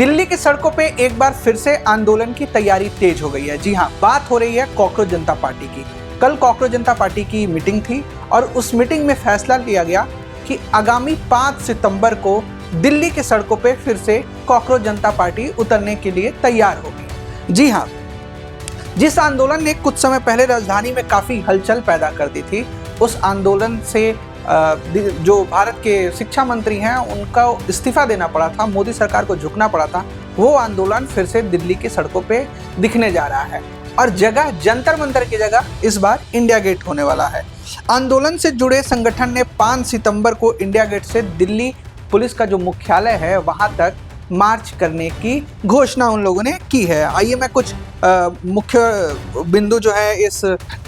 दिल्ली की सड़कों पे एक बार फिर से आंदोलन की तैयारी तेज हो गई है। जी हाँ, बात हो रही है कॉकरोच जनता पार्टी की। कल कॉकरोच जनता पार्टी की मीटिंग थी और उस मीटिंग में फैसला लिया गया कि आगामी 5 सितंबर को दिल्ली की सड़कों पे फिर से कॉकरोच जनता पार्टी उतरने के लिए तैयार होगी। जी हाँ, जिस आंदोलन ने कुछ समय पहले राजधानी में काफी हलचल पैदा कर दी थी, उस आंदोलन से जो भारत के शिक्षा मंत्री हैं उनका इस्तीफा देना पड़ा था, मोदी सरकार को झुकना पड़ा था, वो आंदोलन फिर से दिल्ली की सड़कों पे दिखने जा रहा है और जगह जंतर मंतर की जगह इस बार इंडिया गेट होने वाला है। आंदोलन से जुड़े संगठन ने 5 सितंबर को इंडिया गेट से दिल्ली पुलिस का जो मुख्यालय है वहां तक मार्च करने की घोषणा उन लोगों ने की है। आइए मैं कुछ मुख्य बिंदु जो है इस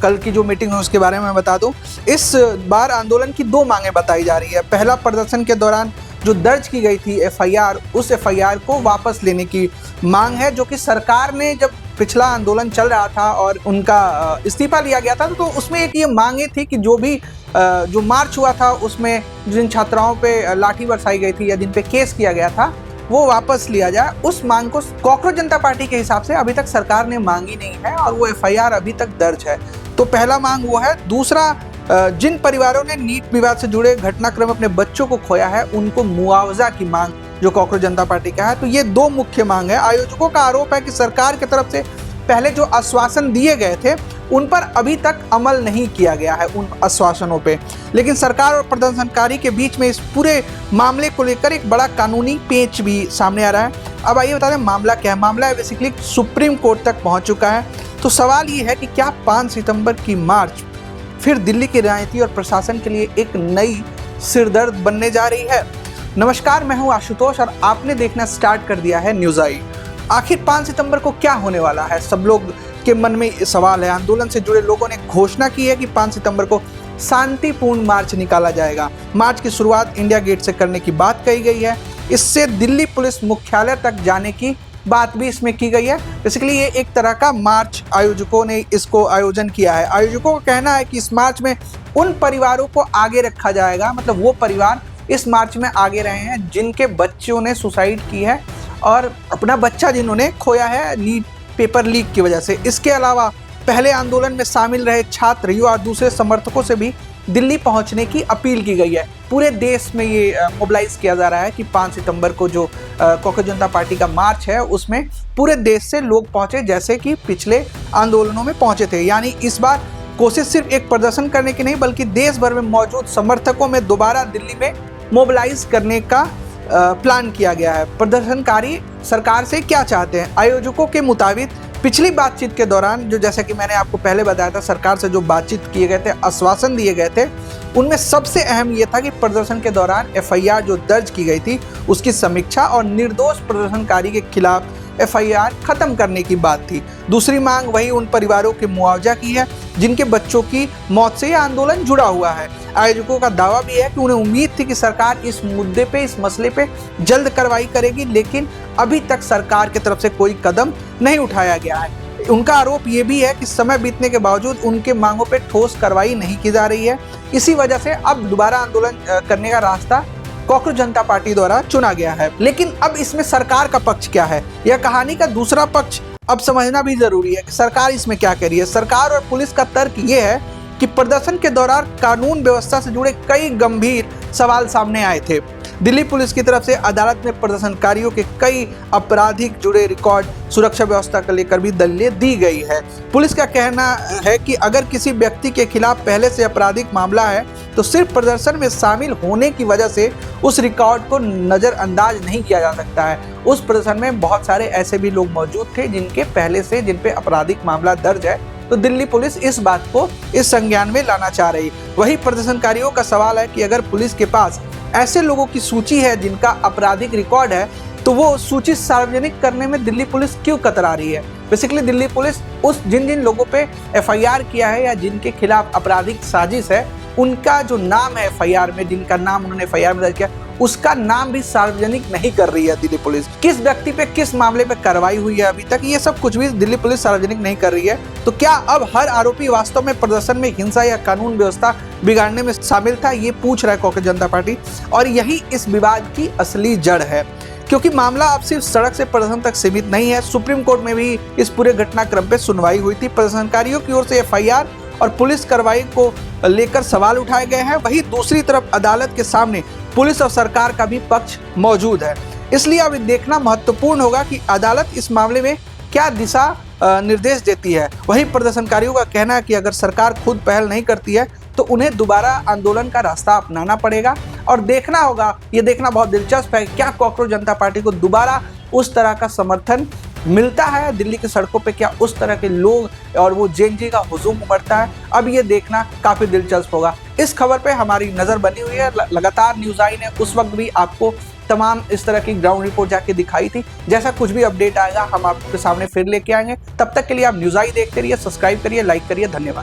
कल की जो मीटिंग है उसके बारे में बता दूं। इस बार आंदोलन की 2 मांगें बताई जा रही है। पहला, प्रदर्शन के दौरान जो दर्ज की गई थी एफआईआर, उस एफआईआर को वापस लेने की मांग है, जो कि सरकार ने जब पिछला आंदोलन चल रहा था और उनका इस्तीफा लिया गया था तो उसमें एक ये मांगे थी कि जो मार्च हुआ था उसमें जिन छात्राओं पे लाठी बरसाई गई थी या जिन पे केस किया गया था वो वापस लिया जाए। उस मांग को कॉकरोच जनता पार्टी के हिसाब से अभी तक सरकार ने मांगी नहीं है और वो एफआईआर अभी तक दर्ज है। तो पहला मांग वो है। दूसरा, जिन परिवारों ने नीट विवाद से जुड़े घटनाक्रम अपने बच्चों को खोया है उनको मुआवजा की मांग जो कॉकरोच जनता पार्टी का है। तो ये 2 मुख्य मांग है। आयोजकों का आरोप है कि सरकार की तरफ से पहले जो आश्वासन दिए गए थे उन पर अभी तक अमल नहीं किया गया है, उन आश्वासनों पे। लेकिन सरकार और प्रदर्शनकारी के बीच में इस पूरे मामले को लेकर एक बड़ा कानूनी पेच भी सामने आ रहा है। अब आइए बता दें मामला क्या है। मामला है बेसिकली सुप्रीम कोर्ट तक पहुंच चुका है। तो सवाल ये है कि क्या 5 सितंबर की मार्च फिर दिल्ली की राजनीति और प्रशासन के लिए एक नई सिरदर्द बनने जा रही है। नमस्कार, मैं हूं आशुतोष और आपने देखना स्टार्ट कर दिया है न्यूज़ आई। आखिर 5 सितंबर को क्या होने वाला है, सब लोग के मन में सवाल है। आंदोलन से जुड़े लोगों ने घोषणा की है कि 5 सितंबर को शांतिपूर्ण मार्च निकाला जाएगा। मार्च की शुरुआत इंडिया गेट से करने की बात कही गई है। इससे दिल्ली पुलिस मुख्यालय तक जाने की बात भी इसमें की गई है। बेसिकली ये एक तरह का मार्च आयोजकों ने इसको आयोजन किया है। आयोजकों का कहना है कि इस मार्च में उन परिवारों को आगे रखा जाएगा, मतलब वो परिवार इस मार्च में आगे रहे हैं जिनके बच्चों ने सुसाइड की है और अपना बच्चा जिन्होंने खोया है नीट पेपर लीक की वजह से। इसके अलावा पहले आंदोलन में शामिल रहे छात्र, युवा और दूसरे समर्थकों से भी दिल्ली पहुंचने की अपील की गई है। पूरे देश में ये मोबिलाइज किया जा रहा है कि 5 सितंबर को जो कॉकरोच जनता पार्टी का मार्च है उसमें पूरे देश से लोग पहुंचे जैसे कि पिछले आंदोलनों में पहुंचे थे। यानी इस बार कोशिश सिर्फ एक प्रदर्शन करने की नहीं बल्कि देश भर में मौजूद समर्थकों में दोबारा दिल्ली में मोबिलाइज करने का प्लान किया गया है। प्रदर्शनकारी सरकार से क्या चाहते हैं? आयोजकों के मुताबिक पिछली बातचीत के दौरान जो, जैसे कि मैंने आपको पहले बताया था, सरकार से जो बातचीत किए गए थे, आश्वासन दिए गए थे, उनमें सबसे अहम ये था कि प्रदर्शन के दौरान एफआईआर जो दर्ज की गई थी उसकी समीक्षा और निर्दोष प्रदर्शनकारी के खिलाफ एफआईआर खत्म करने की बात थी। दूसरी मांग वही उन परिवारों के मुआवजा की है जिनके बच्चों की मौत से यह आंदोलन जुड़ा हुआ है। आयोजकों का दावा भी है कि उन्हें उम्मीद थी कि सरकार इस मुद्दे पे, इस मसले पे जल्द कार्रवाई करेगी, लेकिन अभी तक सरकार की तरफ से कोई कदम नहीं उठाया गया है। उनका आरोप ये भी है कि समय बीतने के बावजूद उनके मांगों पे ठोस कार्रवाई नहीं की जा रही है। इसी वजह से अब दोबारा आंदोलन करने का रास्ता कॉकरोच जनता पार्टी द्वारा चुना गया है। लेकिन अब इसमें सरकार का पक्ष क्या है, यह कहानी का दूसरा पक्ष अब समझना भी जरूरी है कि सरकार इसमें क्या कर रही है। सरकार और पुलिस का तर्क ये है कि प्रदर्शन के दौरान कानून व्यवस्था से जुड़े कई गंभीर सवाल सामने आए थे। दिल्ली पुलिस की तरफ से अदालत में प्रदर्शनकारियों के कई आपराधिक जुड़े रिकॉर्ड, सुरक्षा व्यवस्था को लेकर भी दलीलें दी गई है। पुलिस का कहना है कि अगर किसी व्यक्ति के खिलाफ पहले से आपराधिक मामला है तो सिर्फ प्रदर्शन में शामिल होने की वजह से उस रिकॉर्ड को नज़रअंदाज नहीं किया जा सकता है। उस प्रदर्शन में बहुत सारे ऐसे भी लोग मौजूद थे जिनके पहले से, जिन पे आपराधिक मामला दर्ज है। तो दिल्ली पुलिस इस बात को इस संज्ञान में लाना चाह रही। वही प्रदर्शनकारियों का सवाल है कि अगर पुलिस के पास ऐसे लोगों की सूची है जिनका आपराधिक रिकॉर्ड है तो वो सूची सार्वजनिक करने में दिल्ली पुलिस क्यों कतरा रही है। बेसिकली दिल्ली पुलिस जिन लोगों पे एफआईआर किया है या जिनके खिलाफ आपराधिक साजिश है उनका जो नाम है एफआईआर में, जिनका नाम उन्होंने एफआईआर में दर्ज किया, उसका नाम भी सार्वजनिक नहीं कर रही है दिल्ली पुलिस। किस व्यक्ति पे किस मामले पे कार्रवाई हुई है अभी तक, ये सब कुछ भी दिल्ली पुलिस सार्वजनिक नहीं कर रही है। तो क्या अब हर आरोपी वास्तव में प्रदर्शन में हिंसा या कानून व्यवस्था बिगाड़ने में शामिल था, ये पूछ रहा है कॉकरोच जनता पार्टी। और यही इस विवाद की असली जड़ है, क्योंकि मामला अब सिर्फ सड़क से प्रदर्शन तक सीमित नहीं है। सुप्रीम कोर्ट में भी इस पूरे घटनाक्रम पे सुनवाई हुई थी। प्रदर्शनकारियों की ओर से एफआईआर और पुलिस कार्रवाई को लेकर सवाल उठाए गए हैं। वहीं दूसरी तरफ अदालत के सामने पुलिस और सरकार का भी पक्ष मौजूद है। इसलिए अब देखना महत्वपूर्ण होगा कि अदालत इस मामले में क्या दिशा निर्देश देती है। वहीं प्रदर्शनकारियों का कहना है कि अगर सरकार खुद पहल नहीं करती है तो उन्हें दोबारा आंदोलन का रास्ता अपनाना पड़ेगा और देखना होगा, ये देखना बहुत दिलचस्प है, क्या कॉकरोच जनता पार्टी को दोबारा उस तरह का समर्थन मिलता है दिल्ली की सड़कों पे, क्या उस तरह के लोग और वो जेएनजी का हुजूम उमड़ता है। अब ये देखना काफी दिलचस्प होगा। इस खबर पे हमारी नजर बनी हुई है। लगातार न्यूज़ आई ने उस वक्त भी आपको तमाम इस तरह की ग्राउंड रिपोर्ट जाके दिखाई थी। जैसा कुछ भी अपडेट आएगा हम आपके सामने फिर लेके आएंगे। तब तक के लिए आप न्यूज़ आई देखते रहिए, सब्सक्राइब करिए, लाइक करिए। धन्यवाद।